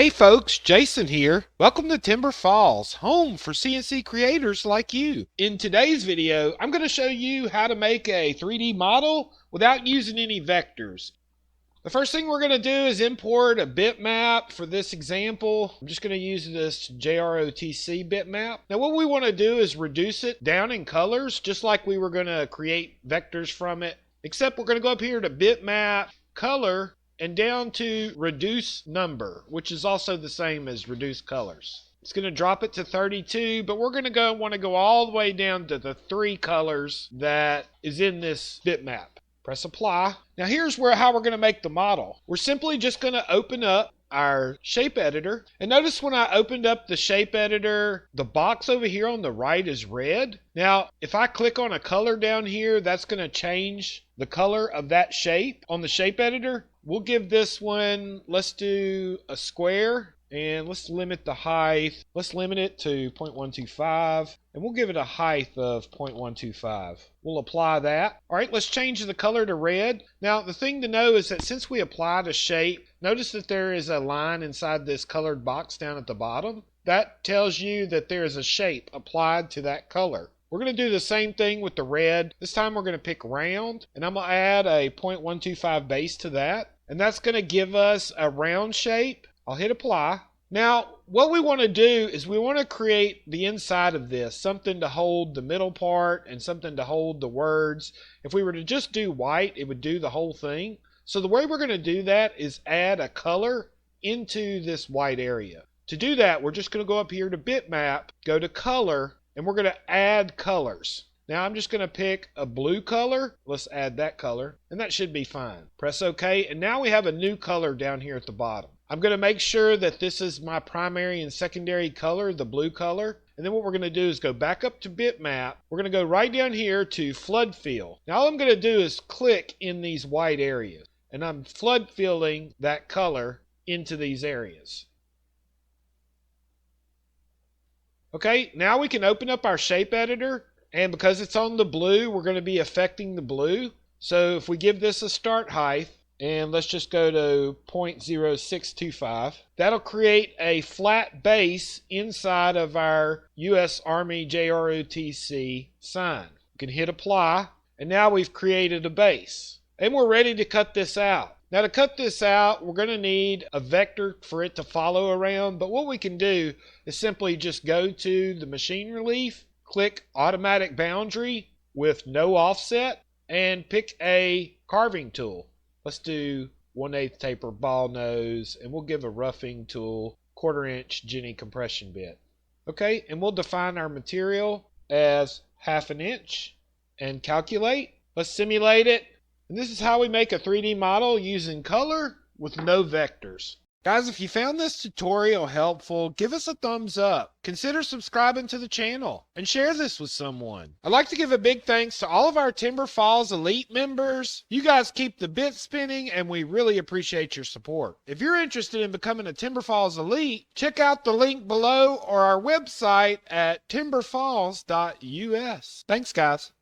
Hey folks, Jason here. Welcome to Timberfalls, home for CNC creators like you. In today's video, I'm going to show you how to make a 3D model without using any vectors. The first thing we're going to do is import a bitmap for this example. I'm just going to use this JROTC bitmap. Now what we want to do is reduce it down in colors, just like we were going to create vectors from it, except we're going to go up here to bitmap, color, and down to reduce number, which is also the same as reduce colors. It's going to drop it to 32, but we're going to want to go all the way down to the 3 colors that is in this bitmap. Press apply. Now here's how we're going to make the model. We're simply just going to open up our shape editor, and notice when I opened up the shape editor, the box over here on the right is red. Now if I click on a color down here, that's going to change the color of that shape on the shape editor. We'll give this one, let's do a square, and let's limit the height. Let's limit it to 0.125, and we'll give it a height of 0.125. We'll apply that. All right, let's change the color to red. Now, the thing to know is that since we applied a shape, notice that there is a line inside this colored box down at the bottom. That tells you that there is a shape applied to that color. We're going to do the same thing with the red. This time we're going to pick round, and I'm going to add a 0.125 base to that, and that's going to give us a round shape. I'll hit apply. Now, what we want to do is we want to create the inside of this, something to hold the middle part and something to hold the words. If we were to just do white, it would do the whole thing. So the way we're going to do that is add a color into this white area. To do that, we're just going to go up here to bitmap, go to color, and we're going to add colors. Now I'm just going to pick a blue color. Let's add that color, and that should be fine. Press OK, and now we have a new color down here at the bottom. I'm going to make sure that this is my primary and secondary color, the blue color. And then what we're going to do is go back up to bitmap. We're going to go right down here to flood fill. Now all I'm going to do is click in these white areas, and I'm flood filling that color into these areas. Okay, now we can open up our shape editor, and because it's on the blue, we're going to be affecting the blue. So if we give this a start height, and let's just go to 0.0625, that'll create a flat base inside of our U.S. Army JROTC sign. You can hit apply, and now we've created a base. And we're ready to cut this out. Now to cut this out, we're going to need a vector for it to follow around, but what we can do is simply just go to the machine relief, click automatic boundary with no offset, and pick a carving tool. Let's do 1/8 taper ball nose, and we'll give a roughing tool 1/4 inch Jenny compression bit. Okay, and we'll define our material as 1/2 inch and calculate. Let's simulate it. And this is how we make a 3D model using color with no vectors. Guys, if you found this tutorial helpful, give us a thumbs up. Consider subscribing to the channel and share this with someone. I'd like to give a big thanks to all of our Timberfalls Elite members. You guys keep the bit spinning, and we really appreciate your support. If you're interested in becoming a Timberfalls Elite, check out the link below or our website at timberfalls.us. Thanks, guys.